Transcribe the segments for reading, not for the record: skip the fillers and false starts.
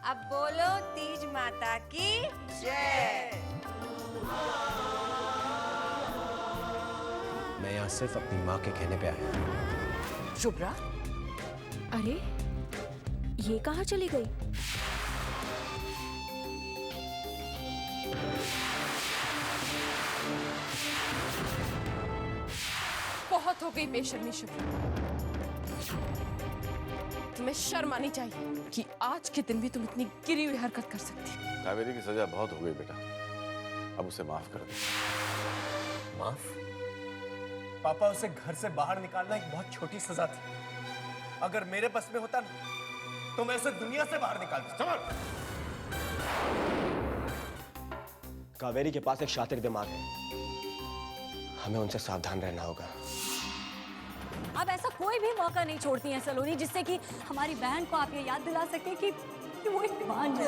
अब बोलो तीज माता की जय। मैं यहाँ सिर्फ अपनी माँ के कहने पे आया हूँ। शुभ्रा, अरे ये कहाँ चली गई? बहुत हो गई बेशर्मी शुभ्रा। तुम्हें शर्म आनी चाहिए कि आज के दिन भी तुम इतनी गिरी हुई हरकत कर सकती हो। कावेरी की सजा बहुत हो गई बेटा, अब उसे माफ कर दे। माफ? पापा, उसे घर से बाहर निकालना एक बहुत छोटी सजा थी। अगर मेरे बस में होता ना तो मैं उसे दुनिया से बाहर निकाल दूं। समझ? कावेरी के पास एक शातिर दिमाग है, हमें उनसे सावधान रहना होगा। अब ऐसा कोई भी मौका नहीं छोड़ती हैं सलोनी जिससे कि हमारी बहन को आप ये याद दिला सके कि वो एक दीवान है।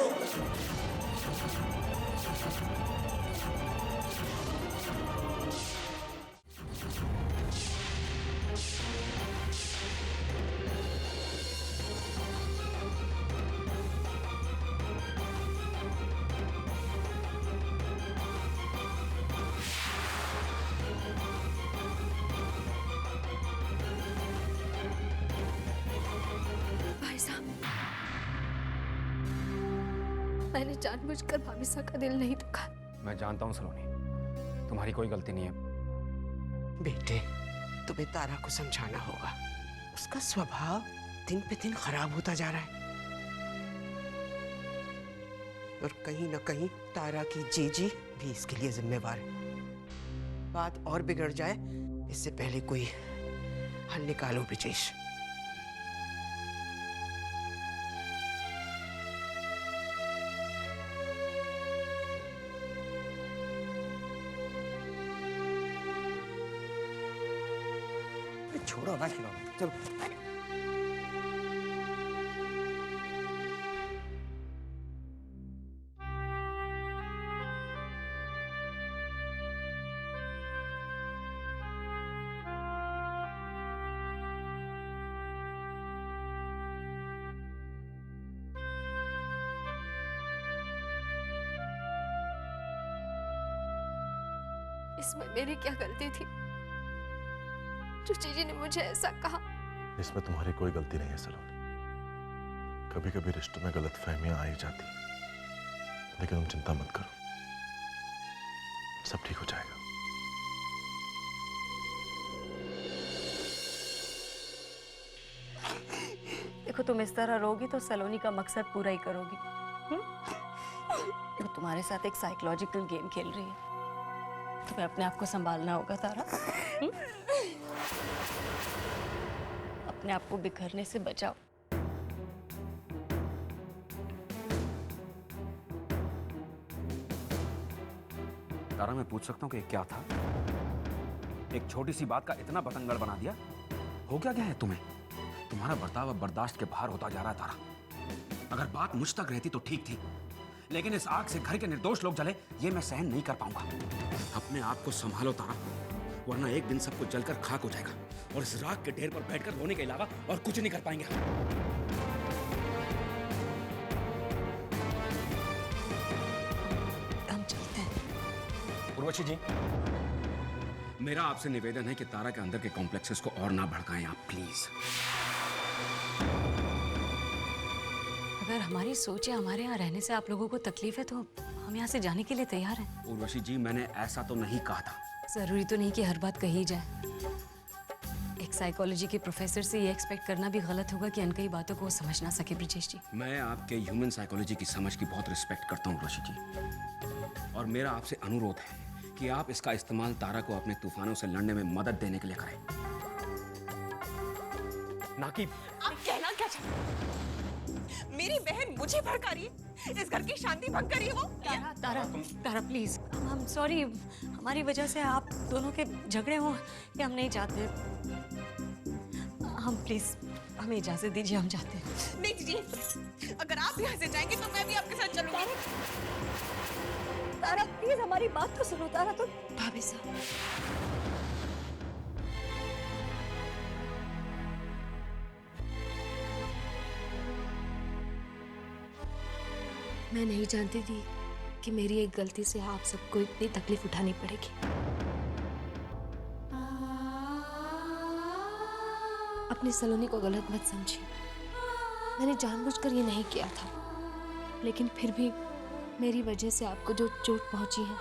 मैंने जानबूझकर भाविसा का दिल नहीं दुखा। मैं जानता हूँ सलोनी, तुम्हारी कोई गलती नहीं है। बेटे, तुम्हें तारा को समझाना होगा। उसका स्वभाव दिन पे दिन खराब होता जा रहा है और कहीं ना कहीं तारा की जीजी भी इसके लिए जिम्मेवार है। बात और बिगड़ जाए इससे पहले कोई हल निकालो ब्रिजेश। छोड़ो ना खिलौना, चलो। इसमें मेरी क्या गलती थी जो जीजी ने मुझे ऐसा कहा? इसमें तुम्हारी कोई गलती नहीं है सलोनी। कभी कभी रिश्तों में गलतफहमियां आ ही जाती, लेकिन तुम चिंता मत करो, सब ठीक हो जाएगा। देखो, तुम इस तरह रोगी तो सलोनी का मकसद पूरा ही करोगी। वो तुम्हारे साथ एक साइकोलॉजिकल गेम खेल रही है। तुम्हें अपने आप को संभालना होगा तारा। अपने आप को बिखरने से बचाओ। तारा, मैं पूछ सकता हूँ कि ये क्या था? एक छोटी सी बात का इतना बतंगड़ बना दिया। हो क्या गया है तुम्हें? तुम्हारा बर्ताव अब बर्दाश्त के बाहर होता जा रहा है तारा। अगर बात मुझ तक रहती तो ठीक थी, लेकिन इस आग से घर के निर्दोष लोग जले ये मैं सहन नहीं कर पाऊंगा। अपने आप को संभालो तारा, वरना एक दिन सब कुछ जलकर खाक हो जाएगा और इस राख के ढेर पर बैठकर रोने के अलावा और कुछ नहीं कर पाएंगे। हम चलते हैं। उर्वशी जी, मेरा आपसे निवेदन है कि तारा के अंदर के कॉम्प्लेक्सेस को और ना भड़काएं आप, प्लीज। अगर हमारी सोच या हमारे यहाँ रहने से आप लोगों को तकलीफ है तो हम यहाँ से जाने के लिए तैयार हैं। उर्वशी जी, मैंने ऐसा तो नहीं कहा था। जरूरी तो नहीं कि हर बात कही जाए। एक साइकोलॉजी के प्रोफेसर से ये एक्सपेक्ट करना भी गलत होगा कि अनकही बातों को वो समझ ना सके। ब्रिजेश जी, मैं आपके ह्यूमन साइकोलॉजी की समझ की बहुत रिस्पेक्ट करता हूँ उर्वशी जी, और मेरा आपसे अनुरोध है कि आप इसका इस्तेमाल तारा को अपने तूफानों से लड़ने में मदद देने के लिए करें, ना कि। आप कहना क्या चाहते हैं? मेरी बहन मुझे भड़का रही है, इस घर की शांति भंग कर रही है वो। तारा तारा तारा प्लीज, हम सॉरी, हमारी वजह से आप दोनों के झगड़े हो ये हम नहीं चाहते। हम प्लीज, हमें इजाजत दीजिए, हम जाते हैं। नहीं जी, अगर आप यहाँ से जाएंगे तो मैं भी आपके साथ चलूंगी। तारा प्लीज हमारी बात तो सुनो। तारा तो भाभी साहब, मैं नहीं जानती थी कि मेरी एक गलती से आप सबको इतनी तकलीफ उठानी पड़ेगी। अपनी सलोनी को गलत मत समझिए। मैंने जानबूझकर ये नहीं किया था, लेकिन फिर भी मेरी वजह से आपको जो चोट पहुंची है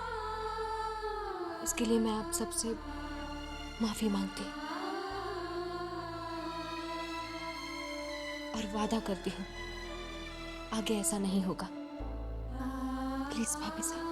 उसके लिए मैं आप सबसे माफी मांगती हूँ और वादा करती हूँ आगे ऐसा नहीं होगा। प्लीज भाभी साहब।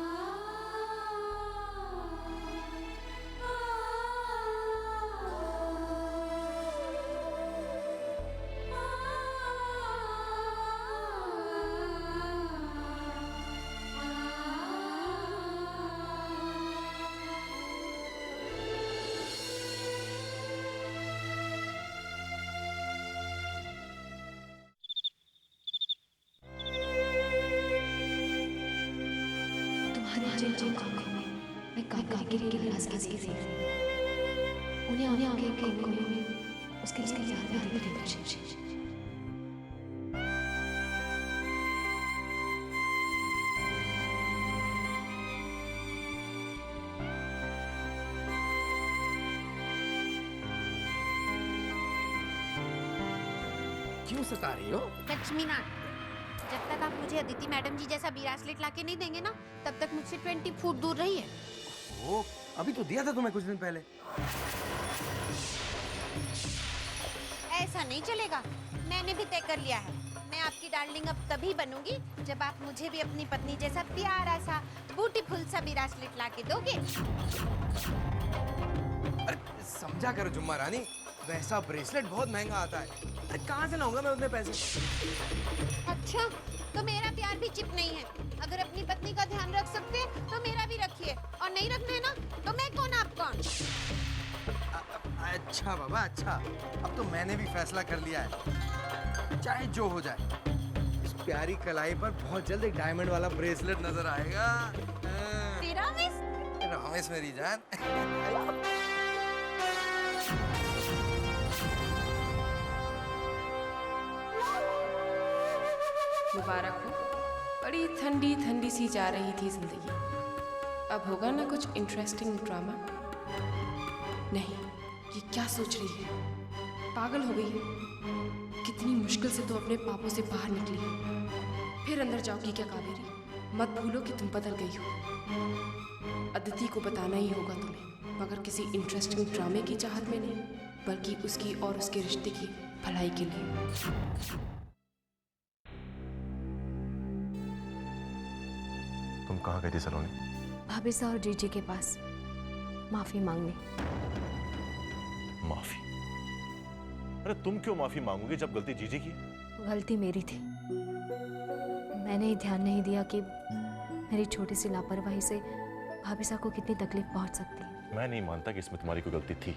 मैं कामगिरी की नाराजगी देख रही हूँ। उन्हें आगे उसके याद में देख रही हूँ। क्यों सता रही हो? लक्ष्मी नाथ, जब तक आप मुझे अदिति मैडम जी जैसा ब्रासलेट लाके नहीं देंगे ना, तब तक मुझसे 20 फुट दूर रहिए। ओ, अभी तो दिया था तुम्हें कुछ दिन पहले। ऐसा नहीं चलेगा, मैंने भी तय कर लिया है। मैं आपकी डार्लिंग अब तभी बनूंगी जब आप मुझे भी अपनी पत्नी जैसा प्यारा सा ब्यूटीफुल सा ब्रासलेट लाके दोगे। अरे समझा करो जुम्मा रानी, वैसा ब्रेसलेट बहुत महंगा आता है। अरे कहाँ से लाऊंगा मैं उतने पैसे? अच्छा, तो मेरा प्यार भी चिप नहीं है। अगर अपनी पत्नी का ध्यान रख सकते हैं तो मेरा भी रखिए, और नहीं रखना है ना तो मैं कौन आप कौन। अच्छा बाबा अच्छा, अब तो मैंने भी फैसला कर लिया है, चाहे जो हो जाए। इस प्यारी कलाई पर बहुत जल्द एक डायमंड वाला ब्रेसलेट नजर आएगा। तेरा मिस? रमेश मेरी जान। मुबारक हो, बड़ी ठंडी ठंडी सी जा रही थी जिंदगी। अब होगा ना कुछ इंटरेस्टिंग ड्रामा। नहीं, ये क्या सोच रही है? पागल हो गई है? कितनी मुश्किल से तो अपने पापों से बाहर निकली है। फिर अंदर जाओगी क्या कावेरी? मत भूलो कि तुम बदल गई हो। अदिति को बताना ही होगा तुम्हें, मगर किसी इंटरेस्टिंग ड्रामे की चाहत में नहीं, बल्कि उसकी और उसके रिश्ते की भलाई के लिए। तुम कहाँ गई थी सलोनी? भाभी साहब और जीजी के पास माफी मांगने। माफी? अरे तुम क्यों माफी मांगोगे जब गलती जीजी की? गलती मेरी थी। मैंने ही ध्यान नहीं दिया कि मेरी छोटी सी लापरवाही से भाभी साहब को कितनी तकलीफ पहुंच सकती है। मैं नहीं मानता कि इसमें तुम्हारी कोई गलती थी।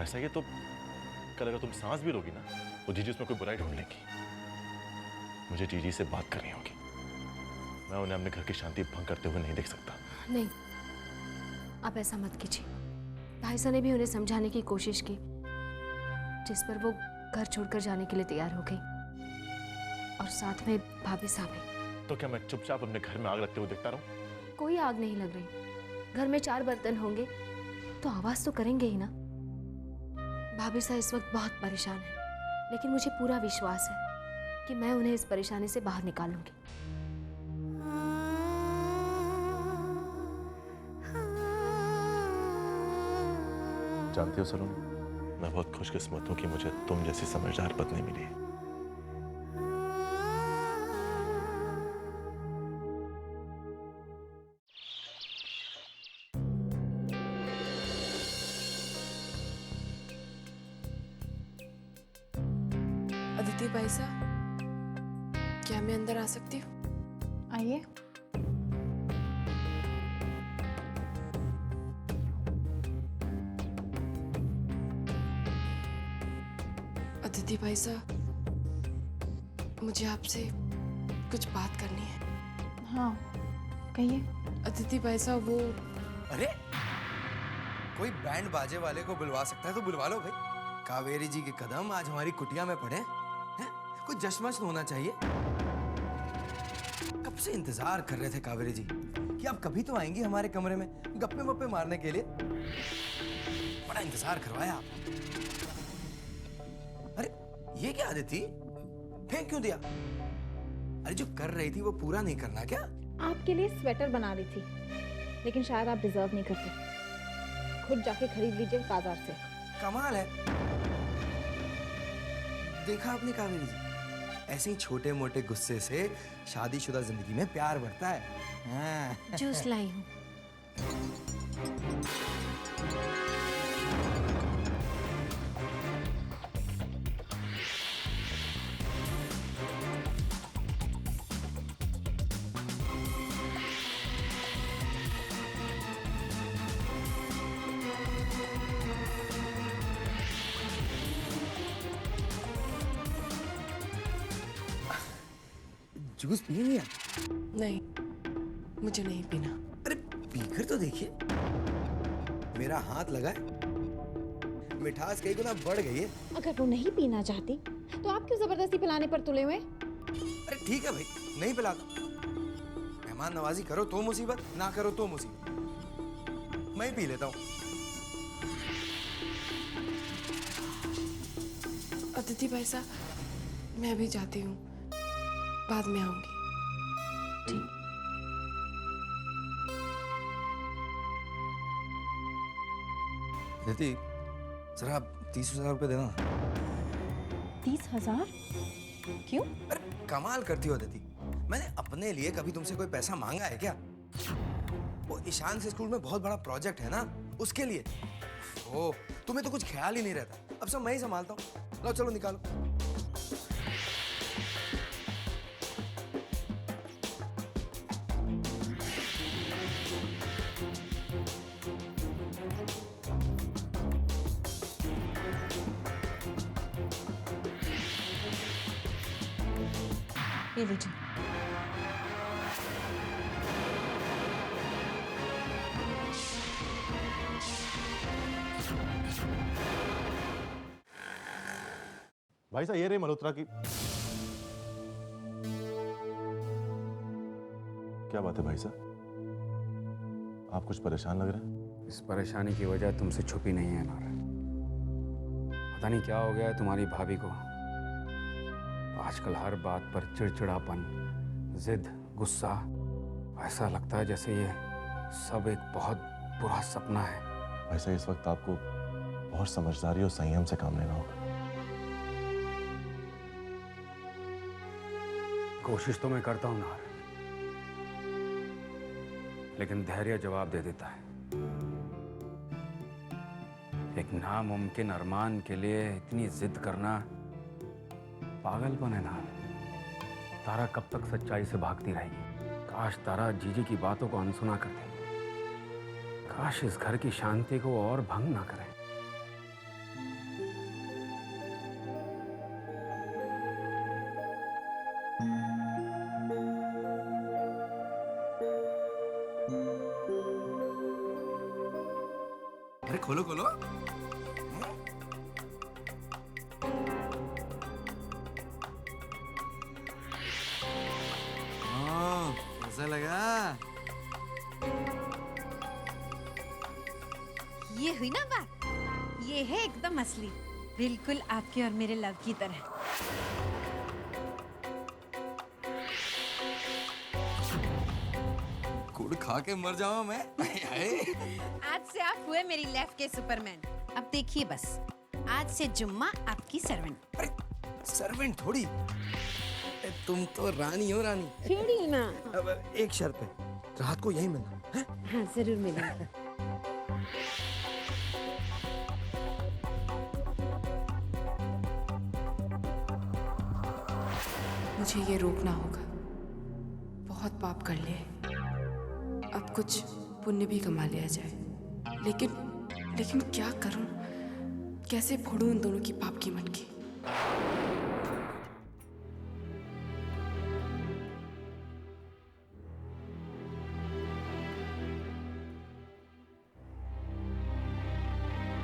ऐसा ही तो कल अगर तुम सांस भी लोगी ना तो जीजी उसमें कोई बुराई ढूंढ लेगी। मुझे जीजी से बात करनी होगी। मैं उन्हें अपने घर की शांति भंग करते हुए नहीं देख सकता। नहीं, आप ऐसा मत कीजिए। भाई साहब ने भी उन्हें समझाने की कोशिश की, जिस पर वो घर छोड़कर जाने के लिए तैयार हो गई, और साथ में भाभी साहब भी। तो क्या मैं चुपचाप अपने घर में आग लगते हुए देखता रहूं? कोई आग नहीं लग रही। घर में 4 बर्तन होंगे तो आवाज तो करेंगे ही ना। भाभी साहब इस वक्त बहुत परेशान है, लेकिन मुझे पूरा विश्वास है कि मैं उन्हें इस परेशानी से बाहर निकालूंगी। जानती हो सलोनी, मैं बहुत खुशकिस्मत हूं कि मुझे तुम जैसी समझदार पत्नी मिली है। अदिति भाई साहब, क्या मैं अंदर आ सकती हूँ? आइए। अदिति भाई साहब, मुझे आपसे कुछ बात करनी है। हाँ, कहिए। अदिति भाई साहब, वो अरे कोई बैंड बाजे वाले को बुलवा सकता है तो बुलवा लो भाई। कावेरी जी के कदम आज हमारी कुटिया में पड़े हैं। कोई जश्न होना चाहिए। कब से इंतजार कर रहे थे कावेरी जी कि आप कभी तो आएंगी हमारे कमरे में गप्पे वप्पे मारने के लिए। बड़ा इंतजार करवाया आप। अरे ये क्या आदत थी? फेंक क्यों दिया? अरे जो कर रही थी वो पूरा नहीं करना क्या? आपके लिए स्वेटर बना रही थी, लेकिन शायद आप डिजर्व नहीं करते। खुद जाके खरीद लीजिए बाजार से। कमाल है। देखा आपने कावेरी जी, ऐसे ही छोटे मोटे गुस्से से शादीशुदा जिंदगी में प्यार बढ़ता है। हाँ। जूस लाई हूँ। जूस पिएंगे? नहीं, मुझे नहीं पीना। अरे पीकर तो देखिए। मेरा हाथ लगा है, मिठास कई गुना बढ़ गई है। अगर वो नहीं पीना चाहती तो आप क्यों जबरदस्ती पिलाने पर तुले हुए? अरे ठीक है भाई, नहीं पिलाता। मेहमान नवाजी करो तो मुसीबत, ना करो तो मुसीबत। मैं ही पी लेता हूँ। अदिति भाई साहब, मैं भी जाती हूँ, बाद में आऊंगी। ठीक। दीदी, जरा 30,000 रुपए देना। 30,000? क्यों? अरे कमाल करती हो दीदी, मैंने अपने लिए कभी तुमसे कोई पैसा मांगा है क्या? वो ईशान से स्कूल में बहुत बड़ा प्रोजेक्ट है ना, उसके लिए। ओ, तुम्हें तो कुछ ख्याल ही नहीं रहता। अब सब मैं ही संभालता हूँ। लो चलो निकालो। ये लीजिए। भाई साहब, ये रही मल्होत्रा की। क्या बात है भाई साहब, आप कुछ परेशान लग रहे हैं? इस परेशानी की वजह तुमसे छुपी नहीं है नार। पता नहीं क्या हो गया है तुम्हारी भाभी को। आजकल हर बात पर चिड़चिड़ापन, जिद, गुस्सा। ऐसा लगता है जैसे ये सब एक बहुत बुरा सपना है। भाई साहब, इस वक्त आपको बहुत समझदारी और संयम से काम लेना होगा। कोशिश तो मैं करता हूं नार, लेकिन धैर्य जवाब दे देता है। एक नामुमकिन अरमान के लिए इतनी जिद करना पागलपन है नार। तारा कब तक सच्चाई से भागती रहेगी? काश तारा जीजी की बातों को अनसुना कर दे। काश इस घर की शांति को और भंग ना करे। अरे खोलो खोलो। कैसा लगा? ये हुई ना बात, ये है एकदम असली, बिल्कुल आपके और मेरे लव की तरह। गुड़ खा के मर जाऊं मैं। आज से आप हुए मेरी लाइफ के सुपरमैन। अब देखिए बस, आज से जुम्मा आपकी सर्वेंट। अरे सर्वेंट थोड़ी, तुम तो रानी हो रानी। छेड़ी ना। अब एक शर्त पे, रात को यही मिलना है? हाँ जरूर मिलेंगे। मुझे ये रोकना होगा। बहुत पाप कर लिए, अब कुछ पुण्य भी कमा लिया जाए। लेकिन क्या करूं? कैसे फोड़ूं उन दोनों की पाप की मटकी?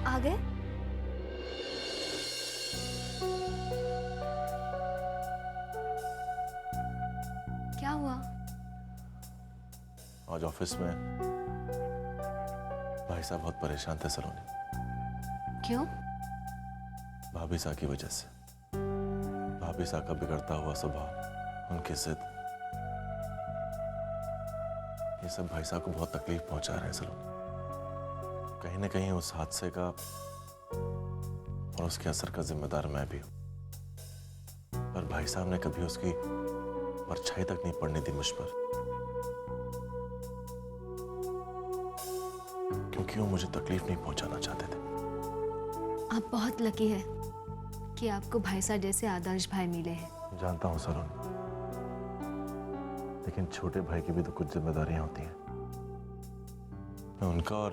आ गए? क्या हुआ? आज ऑफिस में भाई साहब बहुत परेशान थे सलोनी। क्यों? भाभी साहब की वजह से। भाभी साहब का बिगड़ता हुआ स्वभाव, उनकी जिद, ये सब भाई साहब को बहुत तकलीफ पहुंचा रहे हैं सलोनी। कहीं ना कहीं उस हादसे का और उसके असर का जिम्मेदार मैं भी हूं। पर भाई साहब ने कभी उसकी परछाई तक नहीं पड़ने दी मुझ पर, क्योंकि वो मुझे तकलीफ नहीं पहुंचाना चाहते थे। आप बहुत लकी है कि आपको भाई साहब जैसे आदर्श भाई मिले हैं। जानता हूं सलोनी, लेकिन छोटे भाई की भी तो कुछ जिम्मेदारियां होती हैं। मैं उनका और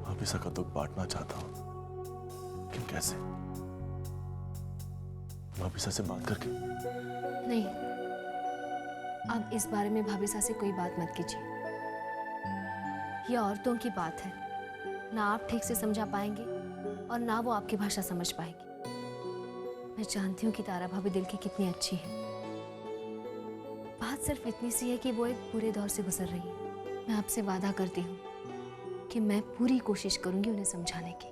भाभी साहब का दुख बांटना चाहता हूं, लेकिन कैसे? भाभी साहब से बात करके? नहीं, आप इस बारे में भाभी साहब से कोई बात मत कीजिए। ये औरतों की बात है, ना आप ठीक से समझा पाएंगे और ना वो आपकी भाषा समझ पाएगी। मैं जानती हूँ कि तारा भाभी दिल की कितनी अच्छी है। बात सिर्फ इतनी सी है कि वो एक बुरे दौर से गुजर रही है। मैं आपसे वादा करती हूँ कि मैं पूरी कोशिश करूंगी उन्हें समझाने की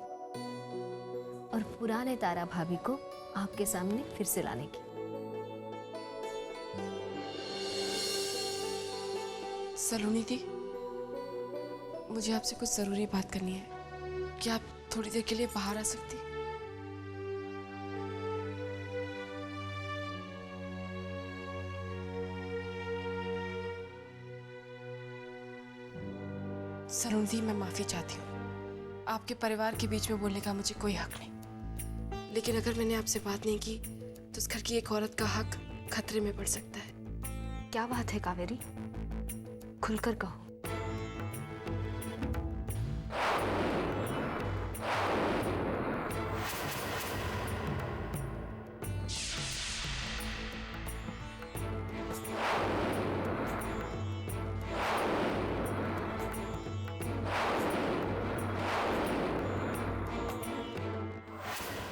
और पुराने तारा भाभी को आपके सामने फिर से लाने की। सलोनी दी, मुझे आपसे कुछ जरूरी बात करनी है। क्या आप थोड़ी देर के लिए बाहर आ सकती? सलोनी दी, मैं माफी चाहती हूँ। आपके परिवार के बीच में बोलने का मुझे कोई हक नहीं, लेकिन अगर मैंने आपसे बात नहीं की तो उस घर की एक औरत का हक खतरे में पड़ सकता है। क्या बात है कावेरी, खुलकर कहो।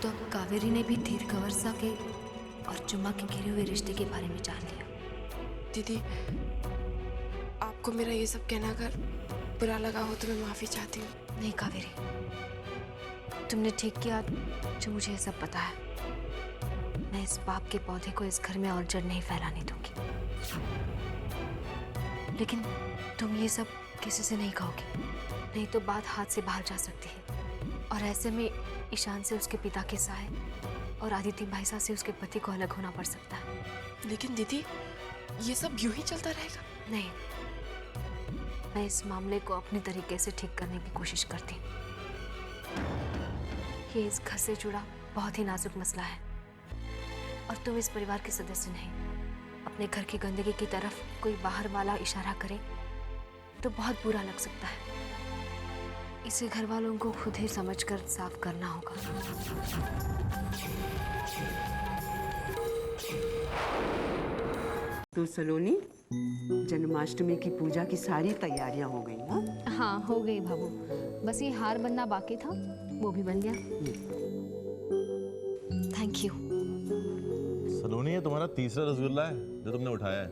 तो अब कावेरी ने भी धीर कंवरसा के और जुम्मा के घिरे हुए रिश्ते के बारे में जान लिया। दीदी, आपको मेरा ये सब कहना अगर बुरा लगा हो तो मैं माफी चाहती हूँ। नहीं कावेरी, तुमने ठीक किया जो मुझे ये सब पता है। मैं इस पाप के पौधे को इस घर में और जड़ नहीं फैलाने दूंगी। लेकिन तुम ये सब किसी से नहीं कहोगे, नहीं तो बात हाथ से बाहर जा सकती है। और ऐसे में ईशान से उसके पिता के साय और आदित्य भाई साहब से उसके पति को अलग होना पड़ सकता है। लेकिन दीदी, ये सब यूं ही चलता रहेगा? नहीं, मैं इस मामले को अपने तरीके से ठीक करने की कोशिश करती हूँ। ये इस घर से जुड़ा बहुत ही नाजुक मसला है और तुम इस परिवार के सदस्य नहीं। अपने घर की गंदगी की तरफ कोई बाहर वाला इशारा करे तो बहुत बुरा लग सकता है। इसे घर वालों को खुद ही समझकर साफ करना होगा। तो सलोनी, जन्माष्टमी की पूजा की सारी तैयारियां हो गई ना? हाँ, हो गई बाबू। बस ये हार बनना बाकी था, वो भी बन गया। Thank you. सलोनी, ये तुम्हारा तीसरा रसगुल्ला है जो तुमने उठाया है।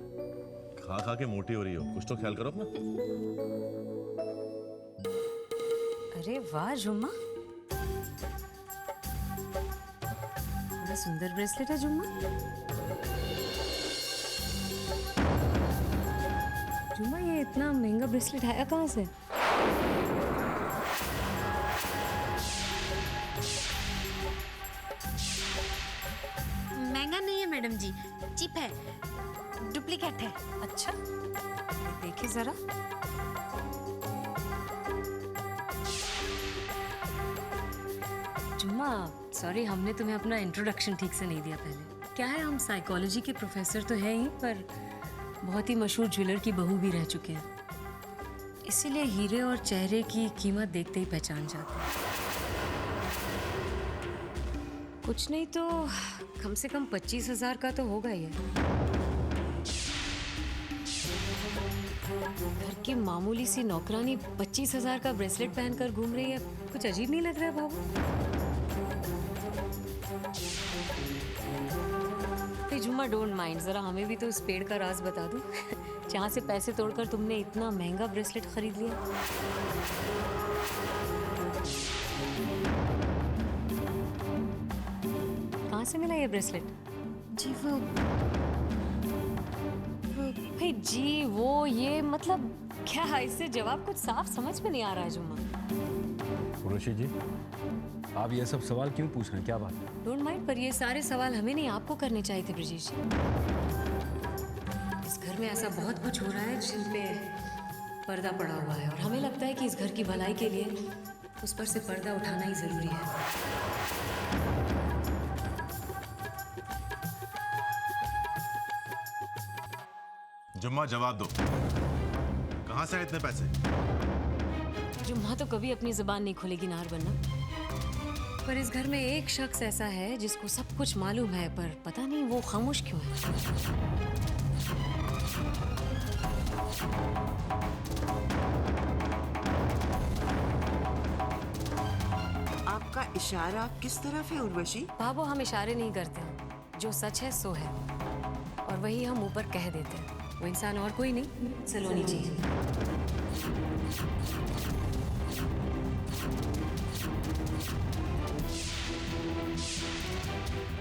खा खा के मोटी हो रही हो, कुछ तो ख्याल करो अपना। अरे वाह जुम्मा, बड़ा सुंदर ब्रेसलेट है जुम्मा। जुम्मा, ये इतना महंगा ब्रेसलेट आया कहाँ से? महंगा नहीं है मैडम जी, चीप है, डुप्लीकेट है। अच्छा, देखिए जरा। जुम्मा, सॉरी, हमने तुम्हें अपना इंट्रोडक्शन ठीक से नहीं दिया पहले। क्या है, हम साइकोलॉजी के प्रोफेसर तो हैं ही, पर बहुत ही मशहूर ज्वेलर की बहू भी रह चुके हैं। इसीलिए हीरे और चेहरे की कीमत देखते ही पहचान जाते हैं। कुछ नहीं तो कम से कम 25,000 का तो होगा ही। घर की मामूली सी नौकरानी 25,000 का ब्रेसलेट पहनकर घूम रही है, कुछ अजीब नहीं लग रहा है बाबू? जुम्मा, डोंट माइंड, जरा हमें भी तो उस पेड़ का राज बता दो। जहाँ से पैसे तोड़कर तुमने इतना महंगा ब्रेसलेट खरीद लिया। कहाँ से मिला ये ब्रेसलेट? जी वो भाई जी वो ये मतलब क्या, इससे जवाब कुछ साफ समझ में नहीं आ रहा है जुम्मा। उर्वशी जी, आप ये सब सवाल क्यों पूछ रहे हैं, क्या बात है? डोंट माइंड, पर ये सारे सवाल हमें नहीं आपको करने चाहिए थे ब्रजेश जी। इस घर में ऐसा बहुत कुछ हो रहा है जिन पे पर्दा पड़ा हुआ है और हमें लगता है कि इस घर की भलाई के लिए उस पर से पर्दा उठाना ही जरूरी है। जुम्मा जवाब दो, कहाँ से आए इतने पैसे? जुम्मा तो कभी अपनी जुबान नहीं खोलेगी नार बनना, पर इस घर में एक शख्स ऐसा है जिसको सब कुछ मालूम है, पर पता नहीं वो खामोश क्यों है। आपका इशारा किस तरफ है उर्वशी? बाबू, हम इशारे नहीं करते हैं, जो सच है सो है और वही हम ऊपर कह देते हैं। वो इंसान और कोई नहीं, सलोनी जी।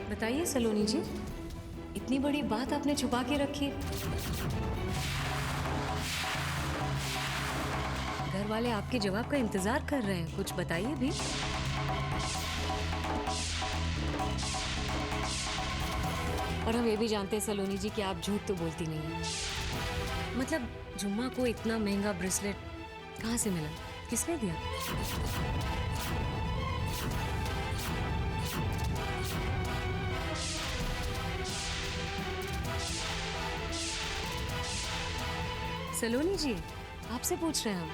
बताइए सलोनी जी, इतनी बड़ी बात आपने छुपा के रखी है। घर वाले आपके जवाब का इंतजार कर रहे हैं, कुछ बताइए भी। और हम ये भी जानते हैं सलोनी जी कि आप झूठ तो बोलती नहीं हैं। मतलब जुम्मा को इतना महंगा ब्रेसलेट कहाँ से मिला, किसने दिया? सलोनी जी, आपसे पूछ रहे हैं हम।